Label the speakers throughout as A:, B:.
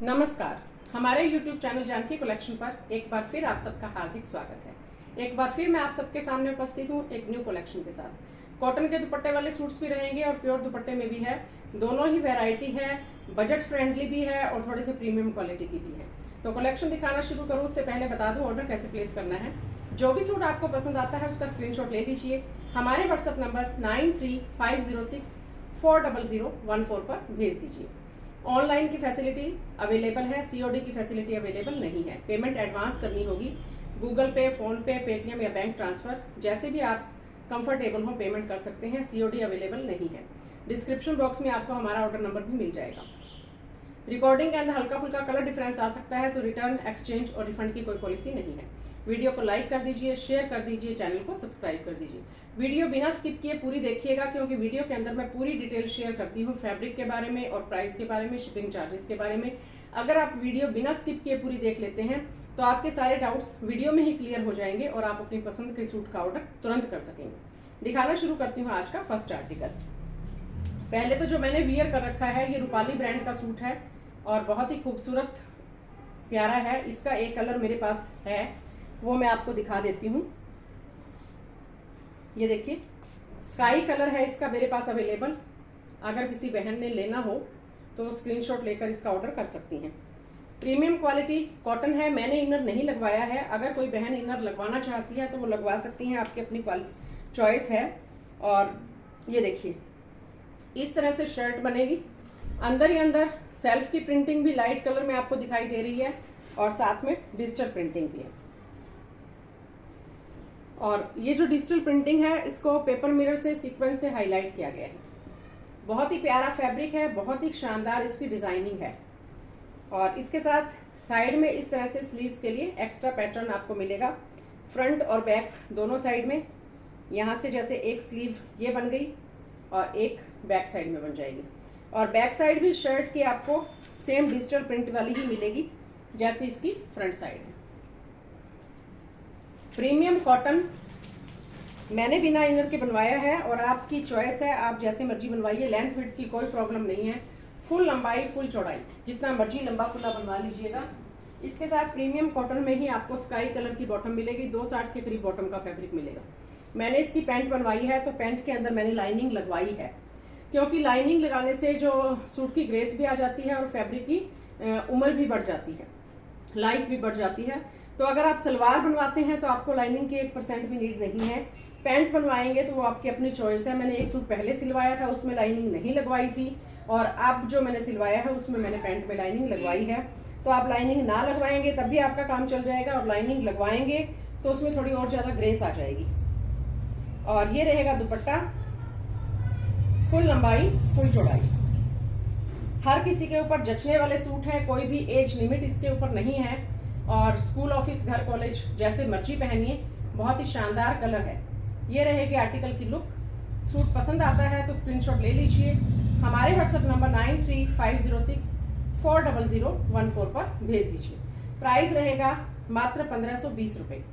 A: नमस्कार। हमारे YouTube channel Janaki collection पर एक बार फिर आप सबका हार्दिक स्वागत है। एक बार फिर मैं आप सबके सामने उपस्थित हूँ एक न्यू कलेक्शन के साथ। कॉटन के दुपट्टे वाले सूट्स भी रहेंगे और प्योर दुपट्टे में भी है। दोनों ही वैरायटी है, बजट फ्रेंडली भी है और थोड़े से प्रीमियम क्वालिटी की भी है। तो कलेक्शन दिखाना शुरू करूँ उससे पहले बता दूँ ऑर्डर कैसे प्लेस करना है। जो भी सूट आपको पसंद आता है उसका स्क्रीनशॉट ले लीजिए, हमारे व्हाट्सएप नंबर 9350640014 पर भेज दीजिए। ऑनलाइन की फैसिलिटी अवेलेबल है, सीओडी की फैसिलिटी अवेलेबल नहीं है। पेमेंट एडवांस करनी होगी, गूगल पे, फोन पे, पेटीएम या बैंक ट्रांसफर, जैसे भी आप कंफर्टेबल हो पेमेंट कर सकते हैं। सीओडी अवेलेबल नहीं है। डिस्क्रिप्शन बॉक्स में आपको हमारा ऑर्डर नंबर भी मिल जाएगा। रिकॉर्डिंग के अंदर हल्का फुल्का कलर डिफरेंस आ सकता है, तो रिटर्न, एक्सचेंज और रिफंड की कोई पॉलिसी नहीं है। वीडियो को लाइक कर दीजिए, शेयर कर दीजिए, चैनल को सब्सक्राइब कर दीजिए। वीडियो बिना स्किप किए पूरी देखिएगा, क्योंकि वीडियो के अंदर मैं पूरी डिटेल शेयर करती हूँ फैब्रिक के बारे में और प्राइस के बारे में, शिपिंग चार्जेस के बारे में। अगर आप वीडियो बिना स्किप किए पूरी देख लेते हैं तो आपके सारे डाउट्स वीडियो में ही क्लियर हो जाएंगे और आप अपनी पसंद के सूट का ऑर्डर तुरंत कर सकेंगे। दिखाना शुरू करती हूँ आज का फर्स्ट आर्टिकल। पहले तो जो मैंने वियर कर रखा है ये रूपाली ब्रांड का सूट है और बहुत ही खूबसूरत प्यारा है। इसका एक कलर मेरे पास है, वो मैं आपको दिखा देती हूँ। ये देखिए, स्काई कलर है इसका मेरे पास अवेलेबल। अगर किसी बहन ने लेना हो तो स्क्रीनशॉट लेकर इसका ऑर्डर कर सकती हैं। प्रीमियम क्वालिटी कॉटन है, मैंने इनर नहीं लगवाया है। अगर कोई बहन इनर लगवाना चाहती है तो वो लगवा सकती हैं, आपकी अपनी चॉइस है। और ये देखिए, इस तरह से शर्ट बनेगी। अंदर ही अंदर सेल्फ की प्रिंटिंग भी लाइट कलर में आपको दिखाई दे रही है और साथ में डिजिटल प्रिंटिंग भी है। और ये जो डिजिटल प्रिंटिंग है इसको पेपर मिरर से सीक्वेंस से हाईलाइट किया गया है। बहुत ही प्यारा फैब्रिक है, बहुत ही शानदार इसकी डिजाइनिंग है। और इसके साथ साइड में इस तरह से स्लीव्स के लिए एक्स्ट्रा पैटर्न आपको मिलेगा, फ्रंट और बैक दोनों साइड में। यहाँ से जैसे एक स्लीव ये बन गई और एक बैक साइड में बन जाएगी। और बैक साइड भी शर्ट की आपको सेम डिजिटल प्रिंट वाली ही मिलेगी जैसे इसकी फ्रंट साइड है। प्रीमियम कॉटन मैंने बिना इनर के बनवाया है और आपकी चॉइस है, आप जैसे मर्जी बनवाइए। लेंथ विड्थ की कोई प्रॉब्लम नहीं है, फुल लंबाई फुल चौड़ाई जितना मर्जी लंबा खुला बनवा लीजिएगा। इसके साथ प्रीमियम कॉटन में ही आपको स्काई कलर की बॉटम मिलेगी, 260 के करीब बॉटम का फैब्रिक मिलेगा। मैंने इसकी पैंट बनवाई है तो पैंट के अंदर मैंने लाइनिंग लगवाई है, क्योंकि लाइनिंग लगाने से जो सूट की ग्रेस भी आ जाती है और फैब्रिक की उम्र भी बढ़ जाती है, लाइफ भी बढ़ जाती है। तो अगर आप सलवार बनवाते हैं तो आपको लाइनिंग की 1% भी नीड नहीं है। पैंट बनवाएंगे तो वो आपकी अपनी चॉइस है। मैंने एक सूट पहले सिलवाया था, उसमें लाइनिंग नहीं लगवाई थी, और अब जो मैंने सिलवाया है उसमें मैंने पैंट में लाइनिंग लगवाई है। तो आप लाइनिंग ना लगवाएंगे तब भी आपका काम चल जाएगा, और लाइनिंग लगवाएंगे तो उसमें थोड़ी और ज़्यादा ग्रेस आ जाएगी। और ये रहेगा दुपट्टा, फुल लंबाई फुल चौड़ाई। हर किसी के ऊपर जचने वाले सूट है, कोई भी एज लिमिट इसके ऊपर नहीं है। और स्कूल, ऑफिस, घर, कॉलेज जैसे मर्जी पहनिए। बहुत ही शानदार कलर है। ये रहेगी आर्टिकल की लुक। सूट पसंद आता है तो स्क्रीनशॉट ले लीजिए, हमारे व्हाट्सएप नंबर 9350640014 पर भेज दीजिए। प्राइस रहेगा मात्र 1520 रुपये,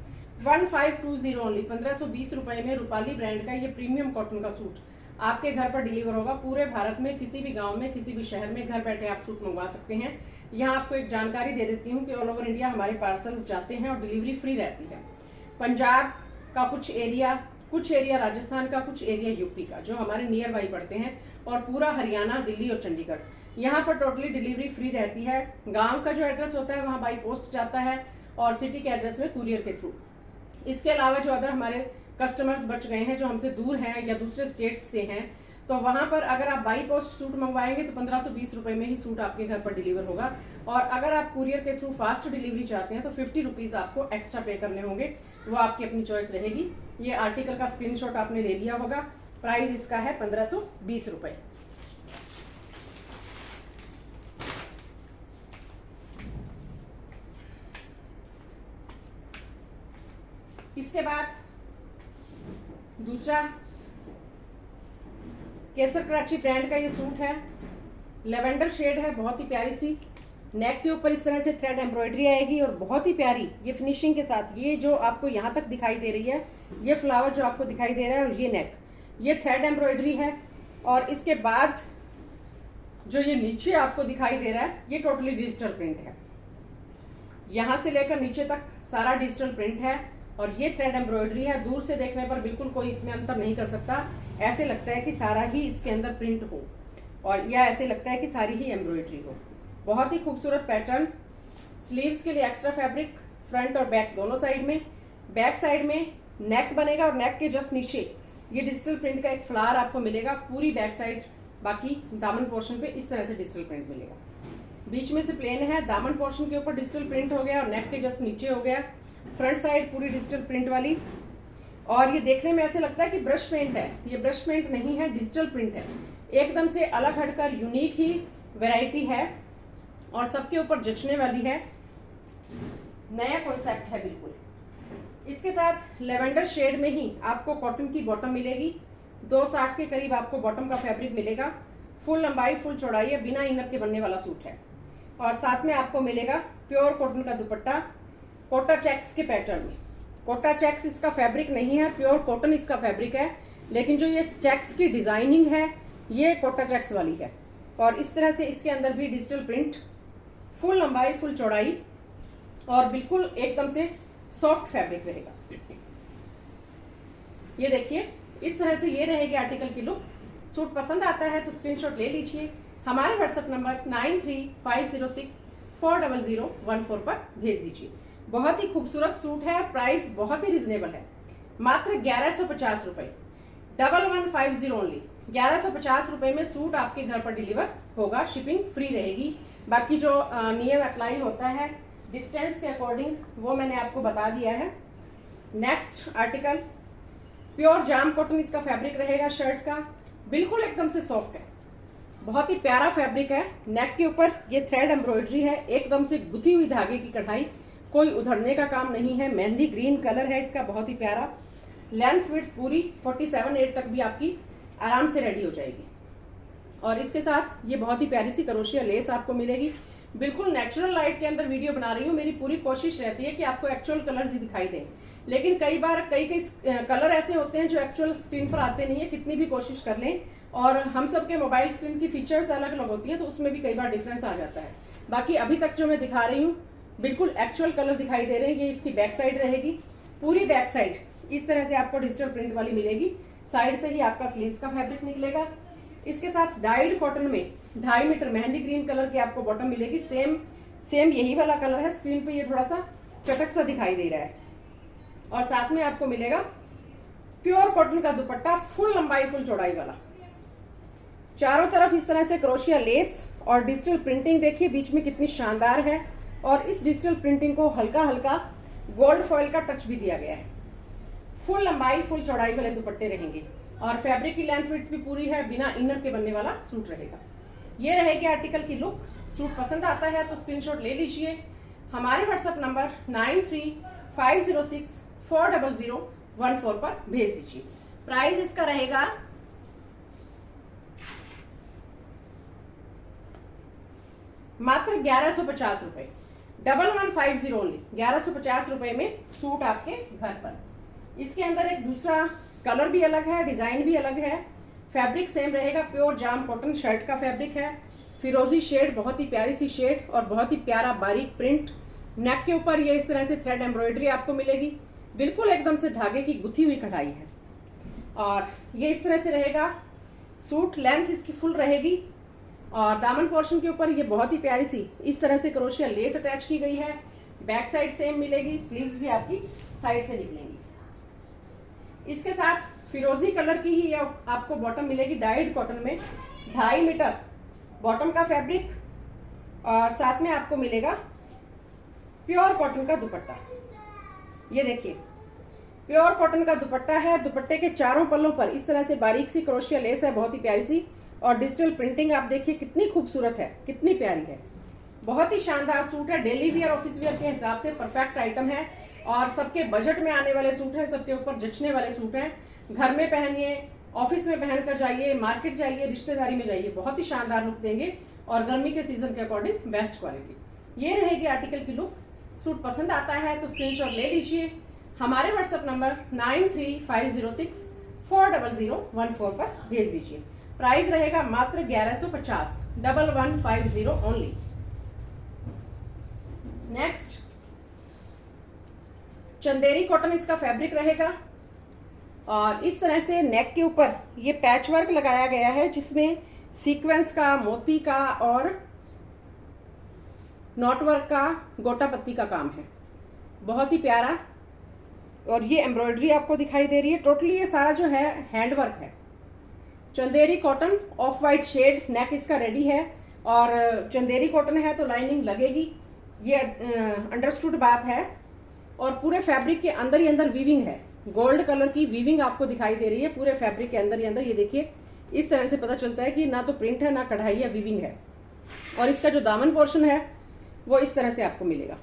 A: 1520 ओनली। 1520 रुपये में रूपाली ब्रांड का ये प्रीमियम कॉटन का सूट आपके घर पर डिलीवर होगा। पूरे भारत में किसी भी गांव में, किसी भी शहर में घर बैठे आप सूट मंगवा सकते हैं। यहाँ आपको एक जानकारी दे देती हूँ कि ऑल ओवर इंडिया हमारे पार्सल्स जाते हैं और डिलीवरी फ्री रहती है। पंजाब का कुछ एरिया राजस्थान का, कुछ एरिया यूपी का, जो हमारे नियर बाई पड़ते हैं, और पूरा हरियाणा, दिल्ली और चंडीगढ़, यहाँ पर टोटली डिलीवरी फ्री रहती है। गाँव का जो एड्रेस होता है वहाँ बाई पोस्ट जाता है और सिटी के एड्रेस में कुरियर के थ्रू। इसके अलावा जो अदर हमारे कस्टमर्स बच गए हैं जो हमसे दूर हैं या दूसरे स्टेट्स से हैं, तो वहां पर अगर आप बाई पोस्ट सूट मंगवाएंगे तो 1520 रुपये में ही सूट आपके घर पर डिलीवर होगा। और अगर आप कुरियर के थ्रू फास्ट डिलीवरी चाहते हैं तो 50 रुपीज़ आपको एक्स्ट्रा पे करने होंगे, वो आपकी अपनी चॉइस रहेगी। ये आर्टिकल का स्क्रीनशॉट आपने ले लिया होगा। प्राइस इसका है 1520 रुपये। इसके बाद दूसरा केसर कराची ब्रांड का ये सूट है। लेवेंडर शेड है, बहुत ही प्यारी सी। नेक के ऊपर इस तरह से थ्रेड एम्ब्रॉयडरी आएगी और बहुत ही प्यारी ये फिनिशिंग के साथ। ये जो आपको यहाँ तक दिखाई दे रही है, ये फ्लावर जो आपको दिखाई दे रहा है, ये नेक, ये थ्रेड एम्ब्रॉयडरी है। और इसके बाद जो ये नीचे आपको दिखाई दे रहा है ये टोटली डिजिटल प्रिंट है। यहाँ से लेकर नीचे तक सारा डिजिटल प्रिंट है और ये थ्रेड एम्ब्रॉयडरी है। दूर से देखने पर बिल्कुल कोई इसमें अंतर नहीं कर सकता, ऐसे लगता है कि सारा ही इसके अंदर प्रिंट हो और या ऐसे लगता है कि सारी ही एम्ब्रॉयडरी हो। बहुत ही खूबसूरत पैटर्न। स्लीव्स के लिए एक्स्ट्रा फैब्रिक फ्रंट और बैक दोनों साइड में। बैक साइड में नेक बनेगा और नेक के जस्ट नीचे ये डिजिटल प्रिंट का एक फ्लावर आपको मिलेगा। पूरी बैक साइड बाकी दामन पोर्शन पे इस तरह से डिजिटल प्रिंट मिलेगा। बीच में से प्लेन है, दामन पोर्शन के ऊपर डिजिटल प्रिंट हो गया और नेक के जस्ट नीचे हो गया। फ्रंट साइड पूरी डिजिटल प्रिंट वाली। और ये देखने में ऐसे लगता है कि ब्रश पेंट है, ये ब्रश पेंट नहीं है, डिजिटल प्रिंट है। एकदम से अलग हटकर यूनिक ही वैरायटी है और सबके ऊपर जचने वाली है। नया कॉन्सेप्ट है बिल्कुल। इसके साथ लेवेंडर शेड में ही आपको कॉटन की बॉटम मिलेगी। 260 के करीब आपको बॉटम का फैब्रिक मिलेगा। फुल लंबाई फुल चौड़ाई है, बिना इनर के बनने वाला सूट है। और साथ में आपको मिलेगा प्योर कॉटन का दुपट्टा कोटा चेक्स के पैटर्न में। कोटा चेक्स इसका फैब्रिक नहीं है, प्योर कॉटन इसका फैब्रिक है, लेकिन जो ये चेक्स की डिजाइनिंग है ये कोटा चेक्स वाली है। और इस तरह से इसके अंदर भी डिजिटल प्रिंट, फुल लंबाई फुल चौड़ाई और बिल्कुल एकदम से सॉफ्ट फैब्रिक रहेगा। ये देखिए इस तरह से ये रहेगी आर्टिकल की लुक। सूट पसंद आता है तो स्क्रीनशॉट ले लीजिए, हमारे व्हाट्सएप नंबर 9350640014 पर भेज दीजिए। बहुत ही खूबसूरत सूट है, प्राइस बहुत ही रिजनेबल है, मात्र 1150 रुपए, 1150 ओनली। 1150 रुपए में सूट आपके घर पर डिलीवर होगा, शिपिंग फ्री रहेगी। बाकी जो नियम अप्लाई होता है डिस्टेंस के अकॉर्डिंग वो मैंने आपको बता दिया है। नेक्स्ट आर्टिकल प्योर जाम कॉटन इसका फैब्रिक रहेगा शर्ट का, बिल्कुल एकदम से सॉफ्ट है, बहुत ही प्यारा फैब्रिक है। नेक के ऊपर ये थ्रेड एम्ब्रॉयडरी है, एकदम से गुथी हुई धागे की कढ़ाई, कोई उधड़ने का काम नहीं है। मेहंदी ग्रीन कलर है इसका, बहुत ही प्यारा। लेंथ विड्थ पूरी 47-8 तक भी आपकी आराम से रेडी हो जाएगी। और इसके साथ ये बहुत ही प्यारी सी करोशिया लेस आपको मिलेगी। बिल्कुल नेचुरल लाइट के अंदर वीडियो बना रही हूँ, मेरी पूरी कोशिश रहती है कि आपको एक्चुअल कलर्स ही दिखाई दें, लेकिन कई बार कई कलर ऐसे होते हैं जो एक्चुअल स्क्रीन पर आते नहीं है, कितनी भी कोशिश कर लें। और हम सबके मोबाइल स्क्रीन की फीचर्स अलग अलग होती हैं तो उसमें भी कई बार डिफरेंस आ जाता है। बाकी अभी तक जो मैं दिखा रही हूँ बिल्कुल एक्चुअल कलर दिखाई दे रहे हैं। ये इसकी बैक साइड रहेगी, पूरी बैक साइड इस तरह से आपको डिजिटल प्रिंट वाली मिलेगी। साइड से ही आपका स्लीव्स का फैब्रिक निकलेगा। इसके साथ डाइड कॉटन में 2.5 मीटर मेहंदी ग्रीन कलर की आपको बॉटम मिलेगी। सेम यही वाला कलर है, स्क्रीन पे ये थोड़ा सा चटक सा दिखाई दे रहा है। और साथ में आपको मिलेगा प्योर कॉटन का दुपट्टा, फुल लंबाई फुल चौड़ाई वाला। चारों तरफ इस तरह से क्रोशिया लेस और डिजिटल प्रिंटिंग देखिए बीच में कितनी शानदार है। और इस डिजिटल प्रिंटिंग को हल्का हल्का गोल्ड फॉइल का टच भी दिया गया है। फुल लंबाई फुल चौड़ाई वाले दुपट्टे रहेंगे और फैब्रिक की लेंथ विड्थ भी पूरी है, बिना इनर के बनने वाला सूट रहेगा। ये रहेगी आर्टिकल की लुक। सूट पसंद आता है तो स्क्रीनशॉट ले लीजिए, हमारे व्हाट्सएप नंबर 9350640014 पर भेज दीजिए। प्राइस इसका रहेगा मात्र 1150 रुपए, 1150 ओनली। 1150 रुपए में सूट आपके घर पर। इसके अंदर एक दूसरा कलर भी अलग है, डिजाइन भी अलग है, फैब्रिक सेम रहेगा। प्योर जाम कॉटन शर्ट का फैब्रिक है, फिरोजी शेड, बहुत ही प्यारी सी शेड और बहुत ही प्यारा बारीक प्रिंट। नेक के ऊपर ये इस तरह से थ्रेड एम्ब्रॉयडरी आपको मिलेगी, बिल्कुल एकदम से धागे की गुथी हुई कढ़ाई है। और ये इस तरह से रहेगा सूट, लेंथ इसकी फुल रहेगी। और दामन पोर्शन के ऊपर ये बहुत ही प्यारी सी इस तरह से क्रोशिया लेस अटैच की गई है। बैक साइड सेम मिलेगी, स्लीव्स भी आपकी साइड से निकलेंगी। इसके साथ फिरोजी कलर की ही आपको बॉटम मिलेगी, डाइड कॉटन में 2.5 मीटर बॉटम का फैब्रिक। और साथ में आपको मिलेगा प्योर कॉटन का दुपट्टा। ये देखिए प्योर कॉटन का दुपट्टा है। दुपट्टे के चारों पल्लों पर इस तरह से बारीक सी क्रोशिया लेस है, बहुत ही प्यारी सी। और डिजिटल प्रिंटिंग आप देखिए कितनी खूबसूरत है, कितनी प्यारी है। बहुत ही शानदार सूट है, डेली वियर ऑफिस वियर के हिसाब से परफेक्ट आइटम है और सबके बजट में आने वाले सूट हैं, सबके ऊपर जचने वाले सूट हैं। घर में पहनिए, ऑफिस में पहन कर जाइए, मार्केट जाइए, रिश्तेदारी में जाइए, बहुत ही शानदार लुक देंगे और गर्मी के सीजन के अकॉर्डिंग बेस्ट क्वालिटी। ये रहेगी आर्टिकल की लुक। सूट पसंद आता है तो स्क्रीनशॉट ले लीजिए, हमारे व्हाट्सएप नंबर 9350640014 पर भेज दीजिए। प्राइस रहेगा मात्र 1150, 1150 ओनली। नेक्स्ट चंदेरी कॉटन इसका फैब्रिक रहेगा और इस तरह से नेक के ऊपर ये पैच वर्क लगाया गया है जिसमें सीक्वेंस का, मोती का और नॉट वर्क का, गोटा पत्ती का काम है, बहुत ही प्यारा। और ये एम्ब्रॉयडरी आपको दिखाई दे रही है। टोटली ये सारा जो है हैंड वर्क है। Chanderi cotton off white shade, neck इसका रेडी है और चंदेरी कॉटन है तो लाइनिंग लगेगी, ये अंडरस्टूड बात है। और पूरे फैब्रिक के अंदर ही अंदर वीविंग है, गोल्ड कलर की वीविंग आपको दिखाई दे रही है पूरे फैब्रिक के अंदर ही अंदर। ये देखिए, इस तरह से पता चलता है कि ना तो प्रिंट है ना कढ़ाई या वीविंग है। और इसका जो दामन पोर्शन है वो इस तरह से आपको मिलेगा।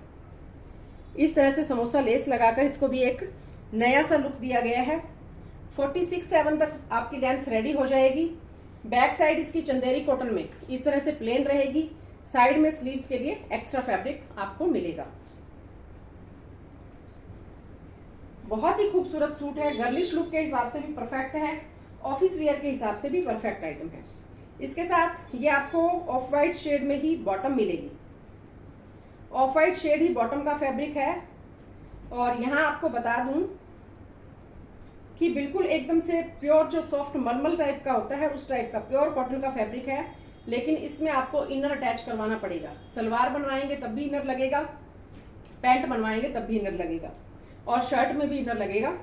A: इस तरह से समोसा लेस लगाकर इसको भी एक नया सा लुक दिया गया है। 46-7 तक आपकी लेंथ रेडी हो जाएगी। बैक साइड इसकी चंदेरी कॉटन में इस तरह से प्लेन रहेगी। साइड में स्लीव्स के लिए एक्स्ट्रा फैब्रिक आपको मिलेगा। बहुत ही खूबसूरत सूट है, गर्लिश लुक के हिसाब से भी परफेक्ट है, ऑफिस वेयर के हिसाब से भी परफेक्ट आइटम है। इसके साथ ये आपको ऑफ वाइट शेड में ही बॉटम मिलेगी। ऑफ वाइट शेड ही बॉटम का फैब्रिक है। और यहाँ आपको बता दूं कि बिल्कुल एकदम से प्योर जो सॉफ्ट मलमल टाइप का होता है उस टाइप का प्योर कॉटन का फैब्रिक है, लेकिन इसमें आपको इनर अटैच करवाना पड़ेगा। सलवार बनवाएंगे तब भी इनर लगेगा, पैंट बनवाएंगे तब भी इनर लगेगा और शर्ट में भी इनर लगेगा।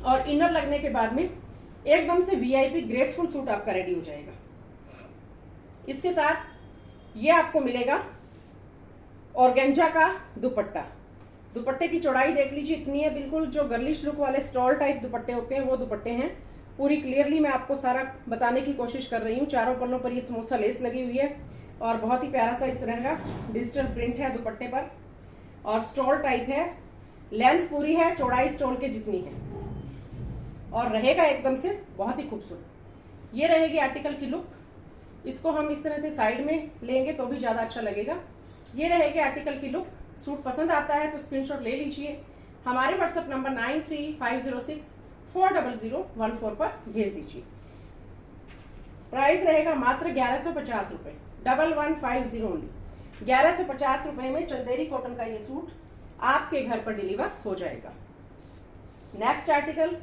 A: और इनर लगने के बाद में एकदम से वीआईपी ग्रेसफुल सूट आपका रेडी हो जाएगा। इसके साथ ये आपको मिलेगा ऑर्गेंजा का दुपट्टा। दुपट्टे की चौड़ाई देख लीजिए, इतनी है, बिल्कुल जो गर्लिश लुक वाले स्टॉल टाइप दुपट्टे होते हैं वो दुपट्टे हैं। पूरी क्लियरली मैं आपको सारा बताने की कोशिश कर रही हूँ। चारों पल्लों पर ये समोसा लेस लगी हुई है और बहुत ही प्यारा सा इस तरह का डिजिटल प्रिंट है दुपट्टे पर और स्टॉल टाइप है। लेंथ पूरी है, चौड़ाई स्टॉल के जितनी है और रहेगा एकदम से बहुत ही खूबसूरत। ये रहेगी आर्टिकल की लुक। इसको हम इस तरह से साइड में लेंगे तो भी ज्यादा अच्छा लगेगा। ये रहेगी आर्टिकल की लुक। सूट पसंद आता है तो स्क्रीनशॉट ले लीजिए, हमारे व्हाट्सएप नंबर 9350640014 पर भेज दीजिए। प्राइस रहेगा मात्र 1150 रुपए, 1150 ओनली। 1150 रुपए में चंदेरी कॉटन का ये सूट आपके घर पर डिलीवर हो जाएगा। नेक्स्ट आर्टिकल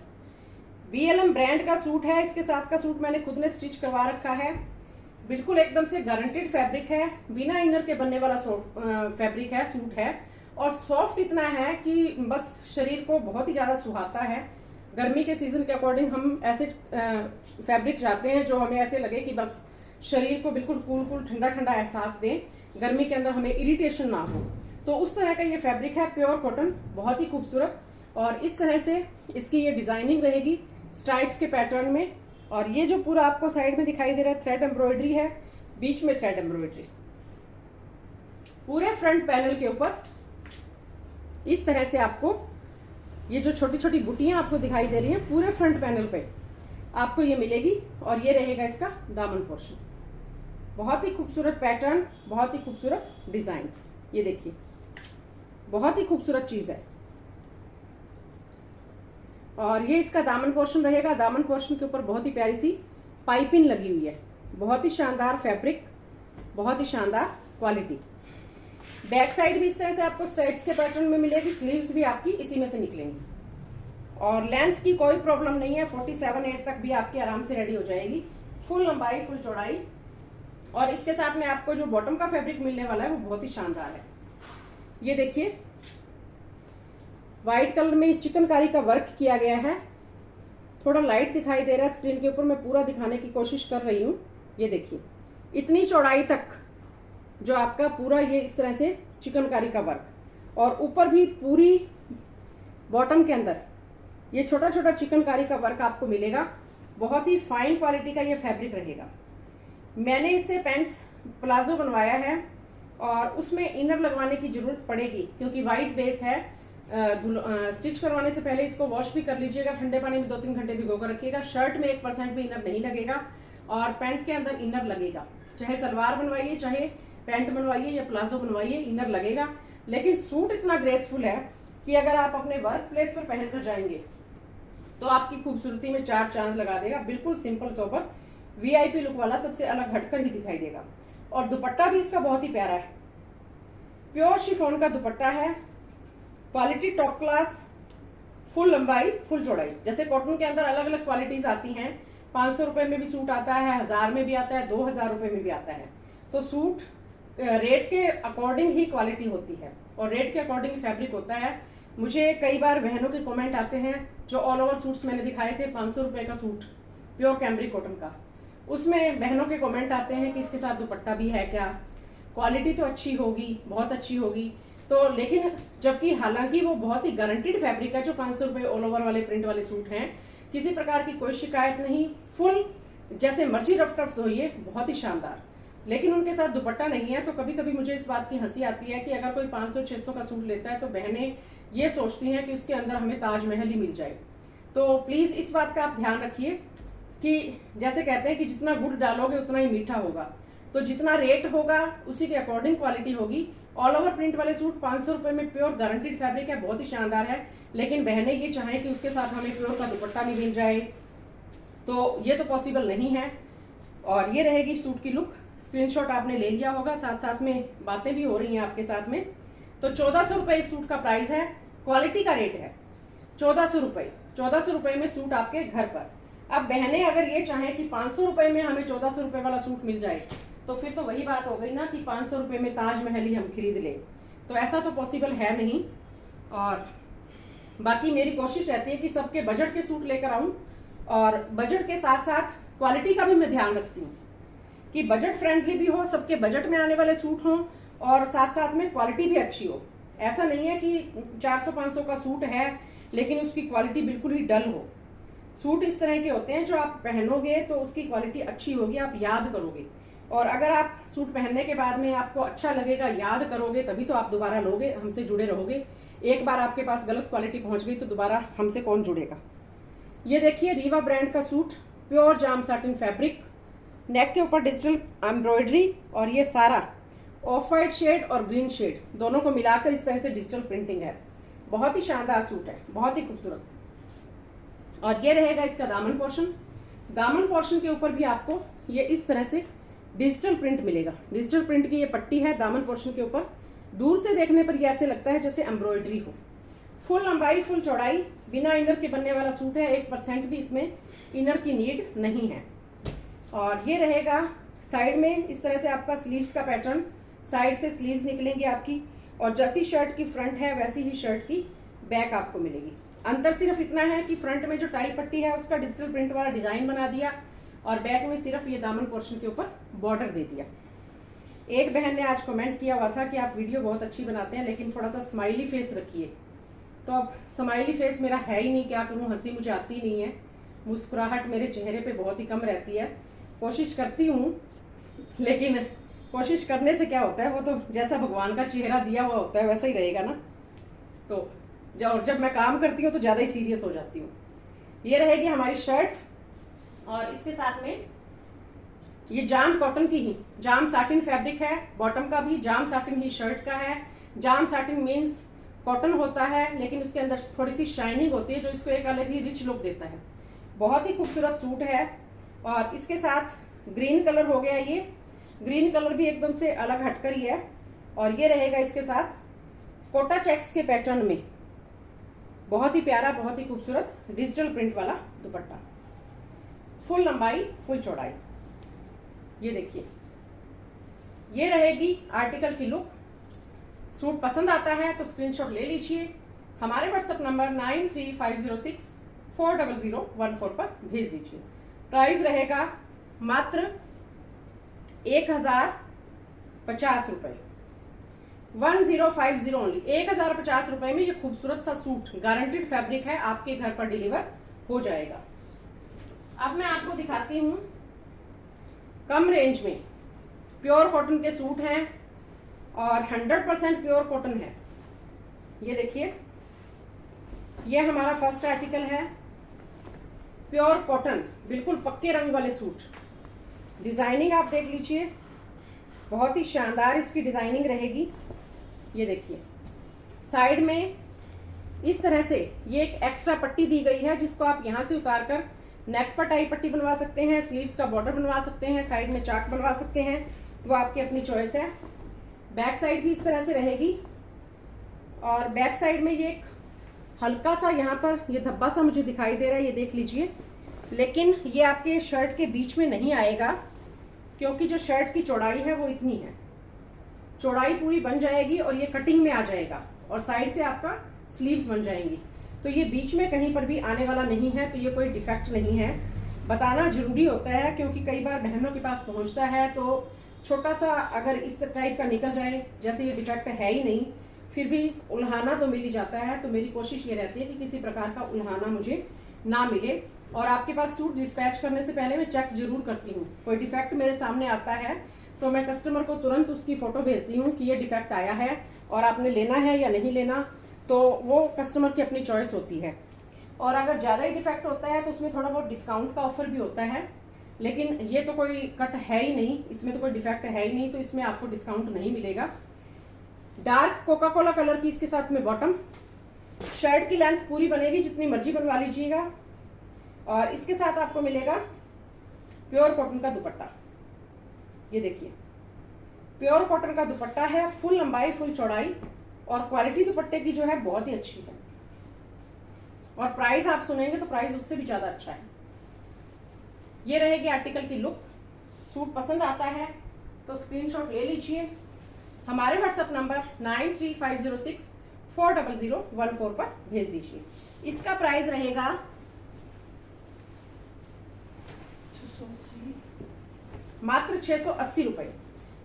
A: VLM ब्रांड का सूट है। इसके साथ का सूट मैंने खुद ने स्टिच करवा रखा है। बिल्कुल एकदम से गारंटेड फैब्रिक है, बिना इनर के बनने वाला फैब्रिक है, सूट है और सॉफ्ट इतना है कि बस शरीर को बहुत ही ज्यादा सुहाता है। गर्मी के सीजन के अकॉर्डिंग हम ऐसे फैब्रिक चाहते हैं जो हमें ऐसे लगे कि बस शरीर को बिल्कुल कूल कूल ठंडा ठंडा एहसास दे, गर्मी के अंदर हमें इरिटेशन ना हो, तो उस तरह का ये फैब्रिक है। प्योर कॉटन, बहुत ही खूबसूरत। और इस तरह से इसकी ये डिजाइनिंग रहेगी स्ट्राइप्स के पैटर्न में। और ये जो पूरा आपको साइड में दिखाई दे रहा है थ्रेड एम्ब्रॉयडरी है, बीच में थ्रेड एम्ब्रॉयडरी। पूरे फ्रंट पैनल के ऊपर इस तरह से आपको ये जो छोटी छोटी बुटियां आपको दिखाई दे रही हैं पूरे फ्रंट पैनल पे आपको ये मिलेगी। और ये रहेगा इसका दामन पोर्शन। बहुत ही खूबसूरत पैटर्न, बहुत ही खूबसूरत डिजाइन। ये देखिए, बहुत ही खूबसूरत चीज है। और ये इसका दामन पोर्शन रहेगा। दामन पोर्शन के ऊपर बहुत ही प्यारी सी पाइपिंग लगी हुई है। बहुत ही शानदार फैब्रिक, बहुत ही शानदार क्वालिटी। बैक साइड भी इस तरह से आपको स्ट्राइप्स के पैटर्न में मिलेगी। स्लीव्स भी आपकी इसी में से निकलेंगी और लेंथ की कोई प्रॉब्लम नहीं है। 47-8 तक भी आपकी आराम से रेडी हो जाएगी। फुल लंबाई, फुल चौड़ाई। और इसके साथ में आपको जो बॉटम का फैब्रिक मिलने वाला है वो बहुत ही शानदार है। ये देखिए, व्हाइट कलर में चिकनकारी का वर्क किया गया है। थोड़ा लाइट दिखाई दे रहा है स्क्रीन के ऊपर, मैं पूरा दिखाने की कोशिश कर रही हूँ। ये देखिए, इतनी चौड़ाई तक जो आपका पूरा ये इस तरह से चिकनकारी का वर्क और ऊपर भी पूरी बॉटम के अंदर ये छोटा छोटा चिकनकारी का वर्क आपको मिलेगा। बहुत ही फाइन क्वालिटी का ये फैब्रिक रहेगा। मैंने इससे पैंट प्लाजो बनवाया है और उसमें इनर लगवाने की जरूरत पड़ेगी क्योंकि वाइट बेस है। स्टिच करवाने से पहले इसको वॉश भी कर लीजिएगा ठंडे पानी में, 2-3 घंटे भिगो कर रखिएगा। शर्ट में 1% भी इनर नहीं लगेगा और पैंट के अंदर इनर लगेगा। चाहे सलवार बनवाइए, चाहे पैंट बनवाइए या प्लाजो बनवाइए, इनर लगेगा। लेकिन सूट इतना ग्रेसफुल है कि अगर आप अपने वर्क प्लेस पर पहन कर जाएंगे तो आपकी खूबसूरती में 4 चांद लगा देगा। बिल्कुल सिंपल सोबर वीआईपी लुक वाला, सबसे अलग हटकर ही दिखाई देगा। और दुपट्टा भी इसका बहुत ही प्यारा है। प्योर शिफॉन का दुपट्टा है, क्वालिटी टॉप क्लास, फुल लंबाई फुल चौड़ाई। जैसे कॉटन के अंदर अलग अलग क्वालिटीज आती हैं, 500 रुपए में भी सूट आता है, 1000 में भी आता है, 2000 रुपए में भी आता है। तो सूट रेट के अकॉर्डिंग ही क्वालिटी होती है और रेट के अकॉर्डिंग ही फैब्रिक होता है। मुझे कई बार बहनों के कमेंट आते हैं, जो ऑल ओवर सूट्स मैंने दिखाए थे 500 रुपए का सूट प्योर कैमरिक कॉटन का, उसमें बहनों के कमेंट आते हैं कि इसके साथ दुपट्टा भी है क्या, क्वालिटी तो अच्छी होगी, बहुत अच्छी होगी। तो लेकिन जबकि हालांकि वो बहुत ही गारंटीड फैब्रिक है, जो 500 रुपए ऑल ओवर वाले प्रिंट वाले सूट हैं, किसी प्रकार की कोई शिकायत नहीं, फुल जैसे मर्जी रफ टफ धोइए, बहुत ही शानदार। लेकिन उनके साथ दुपट्टा नहीं है, तो कभी कभी मुझे इस बात की हंसी आती है कि अगर कोई 500-600 का सूट लेता है तो बहनें ये सोचती हैं कि उसके अंदर हमें ताजमहल ही मिल जाए। तो प्लीज इस बात का आप ध्यान रखिए कि जैसे कहते हैं कि जितना गुड़ डालोगे उतना ही मीठा होगा, तो जितना रेट होगा उसी के अकॉर्डिंग क्वालिटी होगी। ऑल ओवर प्रिंट वाले सूट 500 रुपए में प्योर गारंटीड फैब्रिक है, बहुत ही शानदार है। लेकिन बहनें ये चाहें कि उसके साथ हमें प्योर का दुपट्टा भी मिल जाए, तो ये तो पॉसिबल नहीं है। और ये रहेगी सूट की लुक। स्क्रीनशॉट आपने ले लिया होगा, साथ साथ में बातें भी हो रही हैं आपके साथ में। तो 1400 रुपए इस सूट का प्राइस है, क्वालिटी का रेट है 1400 रुपए। 1400 रुपए में सूट आपके घर पर। अब बहनें अगर ये चाहें कि 500 रुपए में हमें 1400 रुपए वाला सूट मिल जाए, तो फिर तो वही बात हो गई ना कि 500 रुपए में ताजमहल ही हम खरीद लें। तो ऐसा तो पॉसिबल है नहीं। और बाकी मेरी कोशिश रहती है कि सबके बजट के सूट लेकर आऊं, और बजट के साथ साथ क्वालिटी का भी मैं ध्यान रखती हूँ कि बजट फ्रेंडली भी हो, सबके बजट में आने वाले सूट हों, और साथ साथ में क्वालिटी भी अच्छी हो। ऐसा नहीं है कि 400-500 का सूट है लेकिन उसकी क्वालिटी बिल्कुल ही डल हो। सूट इस तरह के होते हैं जो आप पहनोगे तो उसकी क्वालिटी अच्छी होगी, आप याद करोगे। और अगर आप सूट पहनने के बाद में आपको अच्छा लगेगा, याद करोगे, तभी तो आप दोबारा लोगे, हमसे जुड़े रहोगे। एक बार आपके पास गलत क्वालिटी पहुंच गई तो दोबारा हमसे कौन जुड़ेगा। ये देखिए रीवा ब्रांड का सूट, प्योर जाम साटिन फैब्रिक, नेक के ऊपर डिजिटल एम्ब्रॉयडरी, और ये सारा ऑफ वाइट शेड और ग्रीन शेड दोनों को मिलाकर इस तरह से डिजिटल प्रिंटिंग है। बहुत ही शानदार सूट है, बहुत ही खूबसूरत। और ये रहेगा इसका दामन पोर्शन। दामन पोर्शन के ऊपर भी आपको ये इस तरह से डिजिटल प्रिंट मिलेगा। डिजिटल प्रिंट की ये पट्टी है दामन पोर्शन के ऊपर। दूर से देखने पर ये ऐसे लगता है जैसे एम्ब्रॉयडरी हो। फुल लंबाई फुल चौड़ाई, बिना इनर के बनने वाला सूट है। 1% भी इसमें इनर की नीड नहीं है। और ये रहेगा साइड में इस तरह से आपका स्लीव्स का पैटर्न, साइड से स्लीव्स निकलेंगी आपकी, और जैसी शर्ट की फ्रंट है वैसी ही शर्ट की बैक आपको मिलेगी। अंतर सिर्फ इतना है कि फ्रंट में जो टाई पट्टी है उसका डिजिटल प्रिंट वाला डिजाइन बना दिया, और बैक में सिर्फ ये दामन पोर्शन के ऊपर बॉर्डर दे दिया। एक बहन ने आज कमेंट किया हुआ था कि आप वीडियो बहुत अच्छी बनाते हैं लेकिन थोड़ा सा स्माइली फेस रखिए। तो अब स्माइली फेस मेरा है ही नहीं, क्या करूँ, हंसी मुझे आती नहीं है, मुस्कुराहट मेरे चेहरे पे बहुत ही कम रहती है। कोशिश करती हूँ लेकिन कोशिश करने से क्या होता है, वो तो जैसा भगवान का चेहरा दिया हुआ होता है वैसा ही रहेगा ना। तो जब मैं काम करती हूँ तो ज़्यादा ही सीरियस हो जाती हूँ। ये रहेगी हमारी शर्ट, और इसके साथ में ये जाम कॉटन की ही जाम साटिन फैब्रिक है। बॉटम का भी जाम साटिन ही शर्ट का है। जाम साटिन मीन्स कॉटन होता है लेकिन उसके अंदर थोड़ी सी शाइनिंग होती है जो इसको एक अलग ही रिच लुक देता है। बहुत ही खूबसूरत सूट है। और इसके साथ ग्रीन कलर हो गया, ये ग्रीन कलर भी एकदम से अलग हटकर ही है। और ये रहेगा इसके साथ कोटा चेक्स के पैटर्न में, बहुत ही प्यारा, बहुत ही खूबसूरत डिजिटल प्रिंट वाला दुपट्टा, फुल लंबाई फुल चौड़ाई। ये देखिए ये रहेगी आर्टिकल की लुक। सूट पसंद आता है तो स्क्रीनशॉट ले लीजिए, हमारे व्हाट्सएप नंबर 9350640014 पर भेज दीजिए। प्राइस रहेगा मात्र 1050 रुपए, 1050 ओनली। 1050 रुपए में ये खूबसूरत सा सूट गारंटीड फैब्रिक है, आपके घर पर डिलीवर हो जाएगा। अब मैं आपको दिखाती हूँ कम रेंज में प्योर कॉटन के सूट हैं और 100% प्योर कॉटन है। ये देखिए ये हमारा फर्स्ट आर्टिकल है, प्योर कॉटन, बिल्कुल पक्के रंग वाले सूट। डिजाइनिंग आप देख लीजिए, बहुत ही शानदार इसकी डिजाइनिंग रहेगी। ये देखिए साइड में इस तरह से ये एक एक्स्ट्रा पट्टी दी गई है जिसको आप यहां से उतार कर नेक पर टाई पट्टी बनवा सकते हैं, स्लीव्स का बॉर्डर बनवा सकते हैं, साइड में चाक बनवा सकते हैं। वो आपकी अपनी चॉइस है। बैक साइड भी इस तरह से रहेगी और बैक साइड में ये एक हल्का सा यहाँ पर ये धब्बा सा मुझे दिखाई दे रहा है, ये देख लीजिए, लेकिन ये आपके शर्ट के बीच में नहीं आएगा क्योंकि जो शर्ट की चौड़ाई है वो इतनी है, चौड़ाई पूरी बन जाएगी और ये कटिंग में आ जाएगा और साइड से आपका स्लीव्स बन जाएंगी। तो ये बीच में कहीं पर भी आने वाला नहीं है, तो ये कोई डिफेक्ट नहीं है। बताना जरूरी होता है क्योंकि कई बार बहनों के पास पहुंचता है तो छोटा सा अगर इस टाइप का निकल जाए, जैसे ये डिफेक्ट है ही नहीं, फिर भी उल्हाना तो मिल ही जाता है। तो मेरी कोशिश ये रहती है कि किसी प्रकार का उल्हाना मुझे ना मिले। और आपके पास सूट डिस्पैच करने से पहले मैं चेक जरूर करती हूँ। कोई डिफेक्ट मेरे सामने आता है तो मैं कस्टमर को तुरंत उसकी फोटो भेजती हूँ कि ये डिफेक्ट आया है और आपने लेना है या नहीं लेना, तो वो कस्टमर की अपनी चॉइस होती है। और अगर ज़्यादा ही डिफेक्ट होता है तो उसमें थोड़ा बहुत डिस्काउंट का ऑफर भी होता है, लेकिन ये तो कोई कट है ही नहीं, इसमें तो कोई डिफेक्ट है ही नहीं, तो इसमें आपको डिस्काउंट नहीं मिलेगा। डार्क कोका कोला कलर की इसके साथ में बॉटम, शर्ट की लेंथ पूरी बनेगी, जितनी मर्जी बनवा लीजिएगा। और इसके साथ आपको मिलेगा प्योर कॉटन का दुपट्टा। ये देखिए प्योर कॉटन का दुपट्टा है, फुल लंबाई फुल चौड़ाई, और क्वालिटी दुपट्टे की जो है बहुत ही अच्छी है। और प्राइस आप सुनेंगे तो प्राइस उससे भी ज्यादा अच्छा है। ये रहेगी आर्टिकल की लुक। सूट पसंद आता है तो स्क्रीनशॉट ले लीजिए, हमारे व्हाट्सएप नंबर 9350640014 पर भेज दीजिए। इसका प्राइस रहेगा मात्र 680 रुपए।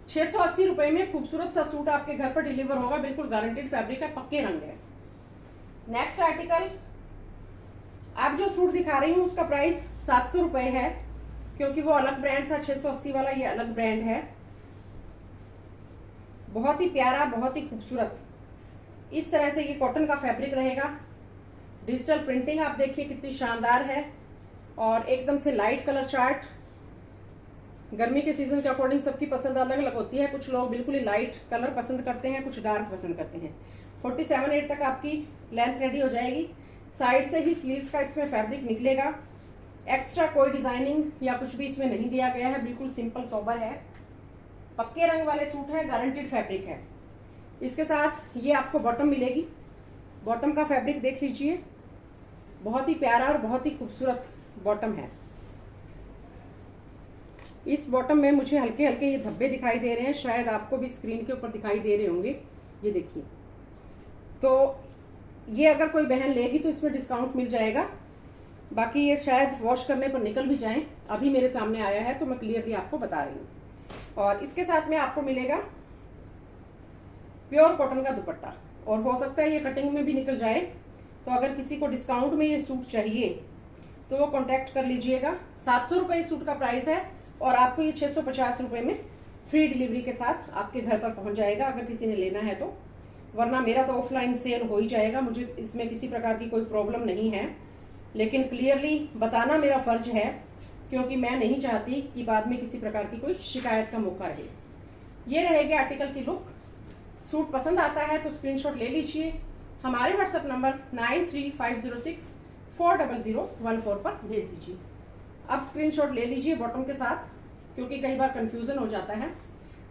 A: 680 रुपए में खूबसूरत सा सूट आपके घर पर डिलीवर होगा, बिल्कुल गारंटेड फैब्रिक है, पक्के रंग है। नेक्स्ट आर्टिकल, आप जो सूट दिखा रही हूँ उसका प्राइस 700 रुपए है क्योंकि वो अलग ब्रांड था। 680 वाला ये अलग ब्रांड है। बहुत ही प्यारा, बहुत ही खूबसूरत, इस तरह से ये कॉटन का फैब्रिक रहेगा। डिजिटल प्रिंटिंग आप देखिए कितनी शानदार है और एकदम से लाइट कलर चार्ट। गर्मी के सीजन के अकॉर्डिंग सबकी पसंद अलग अलग होती है, कुछ लोग बिल्कुल ही लाइट कलर पसंद करते हैं, कुछ डार्क पसंद करते हैं। 47-8 तक आपकी लेंथ रेडी हो जाएगी। साइड से ही स्लीव्स का इसमें फैब्रिक निकलेगा। एक्स्ट्रा कोई डिजाइनिंग या कुछ भी इसमें नहीं दिया गया है, बिल्कुल सिंपल सोबर है, पक्के रंग वाले सूट है, गारंटेड फैब्रिक है। इसके साथ ये आपको बॉटम मिलेगी। बॉटम का फैब्रिक देख लीजिए, बहुत ही प्यारा और बहुत ही खूबसूरत बॉटम है। इस बॉटम में मुझे हल्के हल्के ये धब्बे दिखाई दे रहे हैं, शायद आपको भी स्क्रीन के ऊपर दिखाई दे रहे होंगे, ये देखिए। तो ये अगर कोई बहन लेगी तो इसमें डिस्काउंट मिल जाएगा, बाकी ये शायद वॉश करने पर निकल भी जाएं। अभी मेरे सामने आया है तो मैं क्लियरली आपको बता रही हूँ। और इसके साथ में आपको मिलेगा प्योर कॉटन का दुपट्टा, और हो सकता है ये कटिंग में भी निकल जाए। तो अगर किसी को डिस्काउंट में ये सूट चाहिए तो वो कॉन्टैक्ट कर लीजिएगा। 700 रुपये इस सूट का प्राइस है और आपको ये 650 रुपये में फ्री डिलीवरी के साथ आपके घर पर पहुंच जाएगा अगर किसी ने लेना है तो। वरना मेरा तो ऑफलाइन सेल हो ही जाएगा, मुझे इसमें किसी प्रकार की कोई प्रॉब्लम नहीं है, लेकिन क्लियरली बताना मेरा फर्ज है क्योंकि मैं नहीं चाहती कि बाद में किसी प्रकार की कोई शिकायत का मौका रहे। ये रहेगी आर्टिकल की लुक। सूट पसंद आता है तो स्क्रीनशॉट ले लीजिए, हमारे व्हाट्सएप नंबर 9350640014 पर भेज दीजिए। अब स्क्रीनशॉट ले लीजिए बॉटम के साथ क्योंकि कई बार कंफ्यूजन हो जाता है।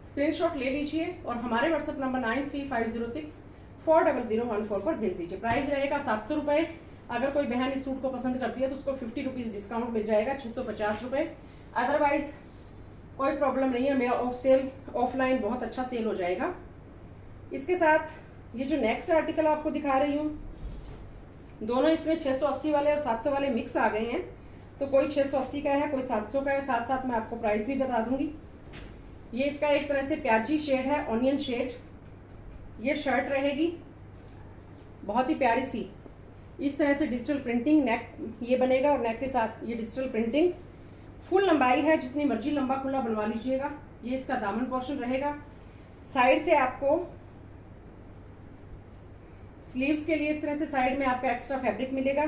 A: स्क्रीनशॉट ले लीजिए और हमारे व्हाट्सएप नंबर 9350640014 पर भेज दीजिए। प्राइस रहेगा 700 रुपये। अगर कोई बहन इस सूट को पसंद करती है तो उसको 50 रुपीज़ डिस्काउंट मिल जाएगा, 650 रुपये। अदरवाइज कोई प्रॉब्लम नहीं है, मेरा ऑफलाइन बहुत अच्छा सेल हो जाएगा। इसके साथ ये जो नेक्स्ट आर्टिकल आपको दिखा रही हूँ, दोनों इसमें 680 वाले और 700 वाले मिक्स आ गए हैं। तो कोई 680 का है, कोई 700 का है, साथ साथ मैं आपको प्राइस भी बता दूंगी। ये इसका एक तरह से प्याजी शेड है, ऑनियन शेड। ये शर्ट रहेगी बहुत ही प्यारी सी, इस तरह से डिजिटल प्रिंटिंग नेक ये बनेगा और नेक के साथ ये डिजिटल प्रिंटिंग। फुल लंबाई है, जितनी मर्जी लंबा खुला बनवा लीजिएगा। ये इसका दामन पोर्शन रहेगा। साइड से आपको स्लीव्स के लिए इस तरह से साइड में आपका एक्स्ट्रा फैब्रिक मिलेगा।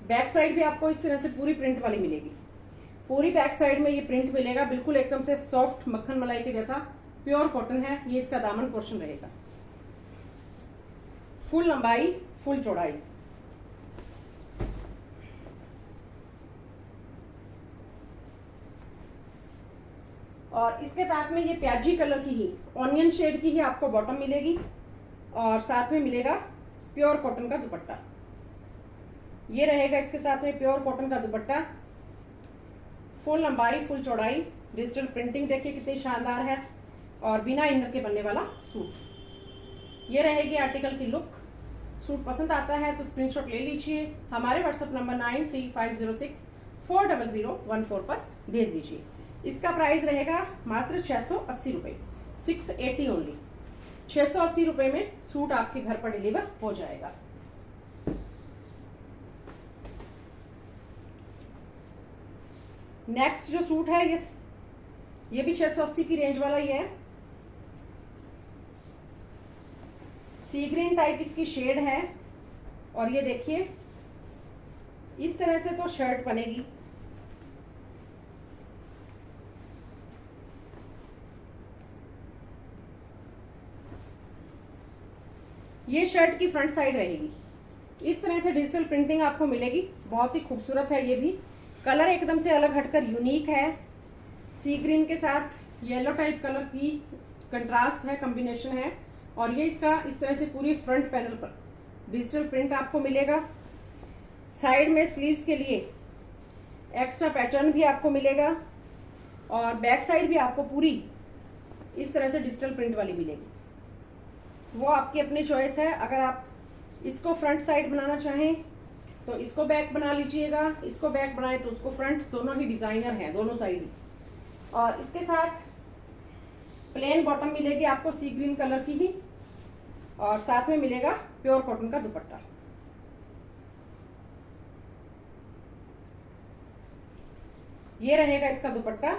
A: बैक साइड भी आपको इस तरह से पूरी प्रिंट वाली मिलेगी। पूरी बैक साइड में ये प्रिंट मिलेगा, बिल्कुल एकदम से सॉफ्ट मक्खन मलाई के जैसा प्योर कॉटन है। ये इसका दामन पोर्शन रहेगा। फुल लंबाई फुल चौड़ाई। और इसके साथ में ये प्याजी कलर की ही ऑनियन शेड की ही आपको बॉटम मिलेगी और साथ में मिलेगा प्योर कॉटन का दुपट्टा। ये रहेगा इसके साथ में प्योर कॉटन का दुपट्टा, फुल लंबाई फुल चौड़ाई, डिजिटल प्रिंटिंग देखिए कितनी शानदार है और बिना इनर के बनने वाला सूट। ये रहेगी आर्टिकल की लुक। सूट पसंद आता है तो स्क्रीनशॉट ले लीजिए, हमारे व्हाट्सएप नंबर 9350610014 पर भेज दीजिए। इसका प्राइस रहेगा मात्र 680 रुपये, 680 ओनली। 680 रुपये में सूट आपके घर पर डिलीवर हो जाएगा। नेक्स्ट जो सूट है ये भी 680 की रेंज वाला ही है। सी ग्रीन टाइप इसकी शेड है और ये देखिए इस तरह से तो शर्ट बनेगी। ये शर्ट की फ्रंट साइड रहेगी, इस तरह से डिजिटल प्रिंटिंग आपको मिलेगी। बहुत ही खूबसूरत है, ये भी कलर एकदम से अलग हटकर यूनिक है। सी ग्रीन के साथ येलो टाइप कलर की कंट्रास्ट है, कॉम्बिनेशन है और ये इसका इस तरह से पूरी फ्रंट पैनल पर डिजिटल प्रिंट आपको मिलेगा। साइड में स्लीव्स के लिए एक्स्ट्रा पैटर्न भी आपको मिलेगा और बैक साइड भी आपको पूरी इस तरह से डिजिटल प्रिंट वाली मिलेगी। वो आपकी अपनी चॉइस है, अगर आप इसको फ्रंट साइड बनाना चाहें तो इसको बैक बना लीजिएगा, इसको बैक बनाए तो उसको फ्रंट, दोनों ही डिजाइनर हैं दोनों साइड ही। और इसके साथ प्लेन बॉटम मिलेगी आपको सी ग्रीन कलर की ही और साथ में मिलेगा प्योर कॉटन का दुपट्टा। ये रहेगा इसका दुपट्टा।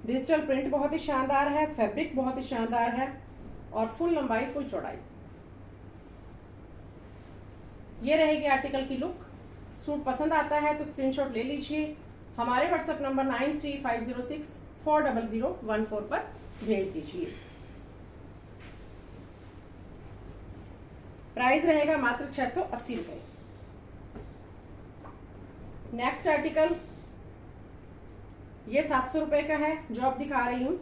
A: डिजिटल प्रिंट बहुत ही शानदार है, फैब्रिक बहुत ही शानदार है और फुल लंबाई फुल चौड़ाई। ये रहेगी आर्टिकल की लुक। सूट पसंद आता है तो स्क्रीनशॉट ले लीजिए, हमारे व्हाट्सएप नंबर 9350640014 पर भेज दीजिए। प्राइस रहेगा मात्र 680 रुपये। नेक्स्ट आर्टिकल ये 700 रुपये का है जो आप दिखा रही हूँ।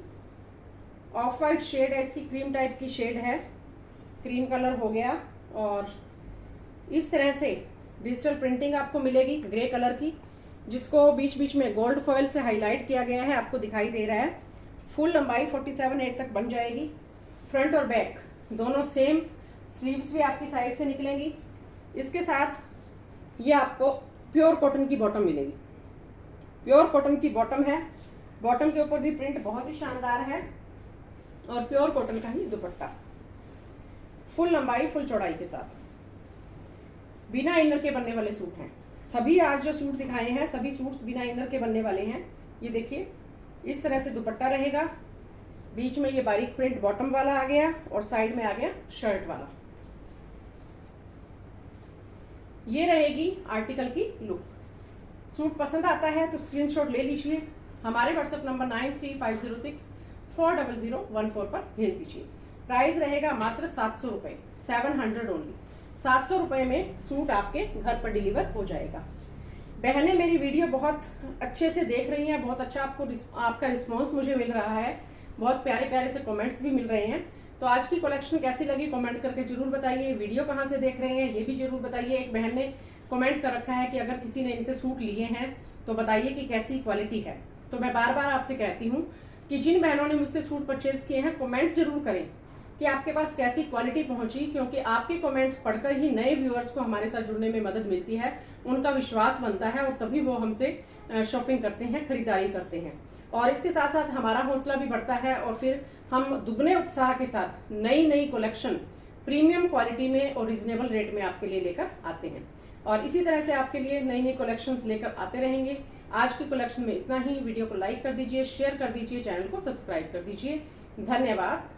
A: ऑफ वाइट शेड है इसकी, क्रीम टाइप की शेड है, क्रीम कलर हो गया और इस तरह से डिजिटल प्रिंटिंग आपको मिलेगी ग्रे कलर की, जिसको बीच बीच में गोल्ड फॉइल से हाईलाइट किया गया है, आपको दिखाई दे रहा है। फुल लंबाई 47/8 तक बन जाएगी। फ्रंट और बैक दोनों सेम, स्लीव्स भी आपकी साइड से निकलेंगी। इसके साथ ये आपको प्योर कॉटन की बॉटम मिलेगी, प्योर कॉटन की बॉटम है। बॉटम के ऊपर भी प्रिंट बहुत ही शानदार है और प्योर कॉटन का ही दुपट्टा, फुल लंबाई फुल चौड़ाई के साथ। बिना इनर के बनने वाले सूट हैं सभी। आज जो सूट दिखाए हैं सभी सूट्स बिना इनर के बनने वाले हैं। ये देखिए इस तरह से दुपट्टा रहेगा, बीच में ये बारीक प्रिंट बॉटम वाला आ गया और साइड में आ गया शर्ट वाला। ये रहेगी आर्टिकल की लुक। सूट पसंद आता है तो स्क्रीनशॉट ले लीजिए, हमारे व्हाट्सएप नंबर 9350640014 पर भेज दीजिए। प्राइस रहेगा मात्र 700 रुपये, 700 ओनली। 700 रुपये में सूट आपके घर पर डिलीवर हो जाएगा। बहनें मेरी वीडियो बहुत अच्छे से देख रही हैं, बहुत अच्छा आपका रिस्पॉन्स मुझे मिल रहा है, बहुत प्यारे प्यारे से कमेंट्स भी मिल रहे हैं। तो आज की कलेक्शन कैसी लगी कमेंट करके जरूर बताइए। वीडियो कहाँ से देख रहे हैं ये भी जरूर बताइए। एक बहन ने कमेंट कर रखा है कि अगर किसी ने इनसे सूट लिए हैं तो बताइए कि कैसी क्वालिटी है। तो मैं बार बार आपसे कहती हूँ कि जिन बहनों ने मुझसे सूट परचेज किए हैं कमेंट जरूर करें कि आपके पास कैसी क्वालिटी पहुंची, क्योंकि आपके कमेंट्स पढ़कर ही नए व्यूअर्स को हमारे साथ जुड़ने में मदद मिलती है, उनका विश्वास बनता है और तभी वो हमसे शॉपिंग करते हैं, खरीदारी करते हैं। और इसके साथ साथ हमारा हौसला भी बढ़ता है और फिर हम दुगने उत्साह के साथ नई नई कलेक्शन प्रीमियम क्वालिटी में और रिजनेबल रेट में आपके लिए लेकर आते हैं और इसी तरह से आपके लिए नई नई कलेक्शंस लेकर आते रहेंगे। आज की कलेक्शन में इतना ही। वीडियो को लाइक कर दीजिए, शेयर कर दीजिए, चैनल को सब्सक्राइब कर दीजिए। धन्यवाद।